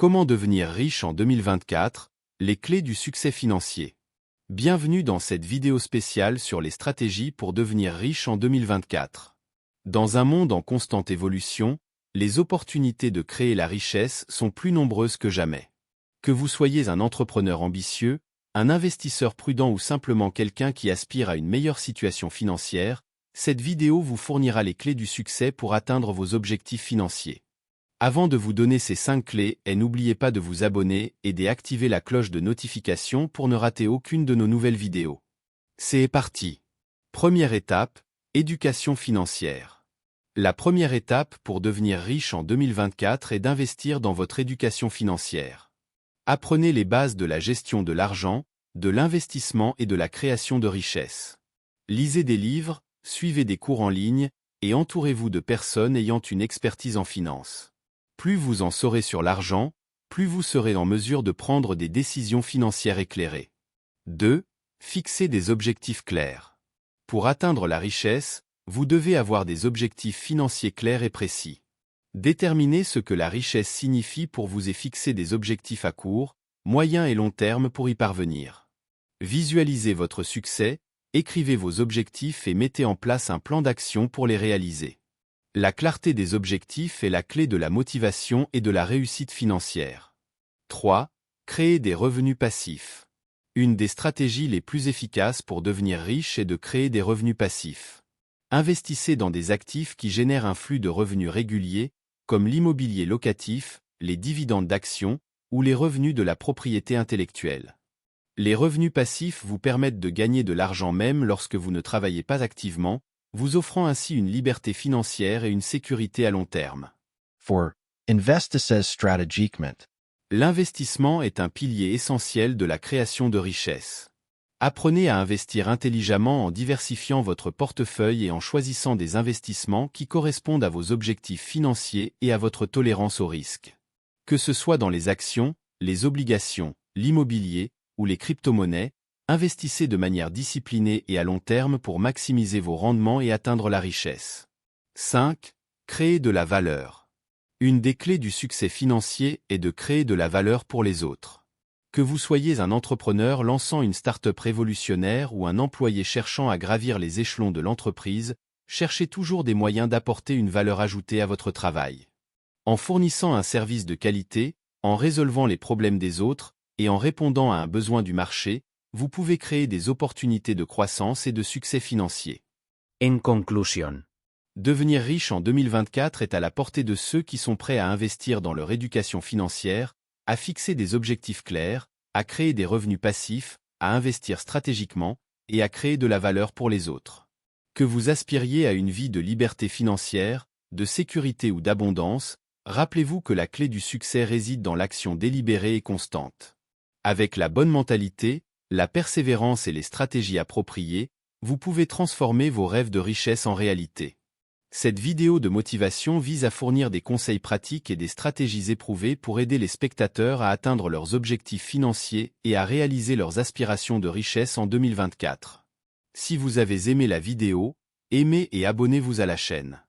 Comment devenir riche en 2024? Les clés du succès financier. Bienvenue dans cette vidéo spéciale sur les stratégies pour devenir riche en 2024. Dans un monde en constante évolution, les opportunités de créer la richesse sont plus nombreuses que jamais. Que vous soyez un entrepreneur ambitieux, un investisseur prudent ou simplement quelqu'un qui aspire à une meilleure situation financière, cette vidéo vous fournira les clés du succès pour atteindre vos objectifs financiers. Avant de vous donner ces 5 clés, n'oubliez pas de vous abonner et d'activer la cloche de notification pour ne rater aucune de nos nouvelles vidéos. C'est parti. Première étape, éducation financière. La première étape pour devenir riche en 2024 est d'investir dans votre éducation financière. Apprenez les bases de la gestion de l'argent, de l'investissement et de la création de richesses. Lisez des livres, suivez des cours en ligne et entourez-vous de personnes ayant une expertise en finance. Plus vous en saurez sur l'argent, plus vous serez en mesure de prendre des décisions financières éclairées. 2. Fixez des objectifs clairs. Pour atteindre la richesse, vous devez avoir des objectifs financiers clairs et précis. Déterminez ce que la richesse signifie pour vous et fixez des objectifs à court, moyen et long terme pour y parvenir. Visualisez votre succès, écrivez vos objectifs et mettez en place un plan d'action pour les réaliser. La clarté des objectifs est la clé de la motivation et de la réussite financière. 3. Créer des revenus passifs. Une des stratégies les plus efficaces pour devenir riche est de créer des revenus passifs. Investissez dans des actifs qui génèrent un flux de revenus réguliers, comme l'immobilier locatif, les dividendes d'actions ou les revenus de la propriété intellectuelle. Les revenus passifs vous permettent de gagner de l'argent même lorsque vous ne travaillez pas activement, vous offrant ainsi une liberté financière et une sécurité à long terme. 4. Investisez strategiquement. L'investissement est un pilier essentiel de la création de richesses. Apprenez à investir intelligemment en diversifiant votre portefeuille et en choisissant des investissements qui correspondent à vos objectifs financiers et à votre tolérance au risque. Que ce soit dans les actions, les obligations, l'immobilier ou les crypto-monnaies, investissez de manière disciplinée et à long terme pour maximiser vos rendements et atteindre la richesse. 5. Créer de la valeur. Une des clés du succès financier est de créer de la valeur pour les autres. Que vous soyez un entrepreneur lançant une start-up révolutionnaire ou un employé cherchant à gravir les échelons de l'entreprise, cherchez toujours des moyens d'apporter une valeur ajoutée à votre travail. En fournissant un service de qualité, en résolvant les problèmes des autres et en répondant à un besoin du marché, vous pouvez créer des opportunités de croissance et de succès financier. En conclusion, Devenir riche en 2024 est à la portée de ceux qui sont prêts à investir dans leur éducation financière, à fixer des objectifs clairs, à créer des revenus passifs, à investir stratégiquement et à créer de la valeur pour les autres. Que vous aspiriez à une vie de liberté financière, de sécurité ou d'abondance, rappelez-vous que la clé du succès réside dans l'action délibérée et constante. Avec la bonne mentalité, la persévérance et les stratégies appropriées, vous pouvez transformer vos rêves de richesse en réalité. Cette vidéo de motivation vise à fournir des conseils pratiques et des stratégies éprouvées pour aider les spectateurs à atteindre leurs objectifs financiers et à réaliser leurs aspirations de richesse en 2024. Si vous avez aimé la vidéo, aimez et abonnez-vous à la chaîne.